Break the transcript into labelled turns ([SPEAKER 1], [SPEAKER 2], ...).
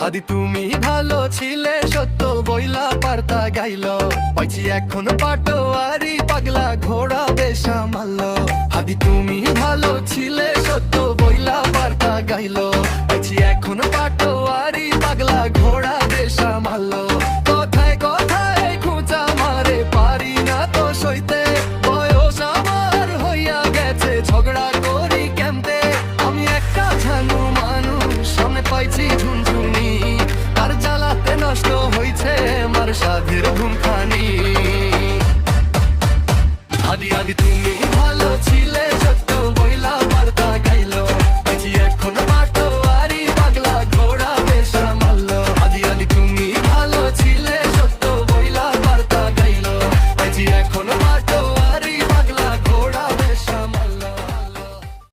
[SPEAKER 1] আদি তুমি ভালো ছিলে সত্য বইলা পারতা গাইল, পাইছি এখন পাটোয়ারি পাগলা ঘোড়া বেশা মারল। আদি তুমি ভালো ছিলে সত্য বইলা পারতা গাইল, পাইছি এখন পাটোয়ারি পাগলা ঘোড়া বেশা মারল। কথায় কথায় খুঁচা মারে পারি না তো সইতে, বয়স আমার হইয়া গেছে ঝগড়া করি কেমতে। আমি একটা ঝানু মানুষ সামনে পাইছি ঝুনঝুনি, তার জ্বালাতে নষ্ট হইছে আমার সাধের ঘুমখানি। আদি আদি তুমি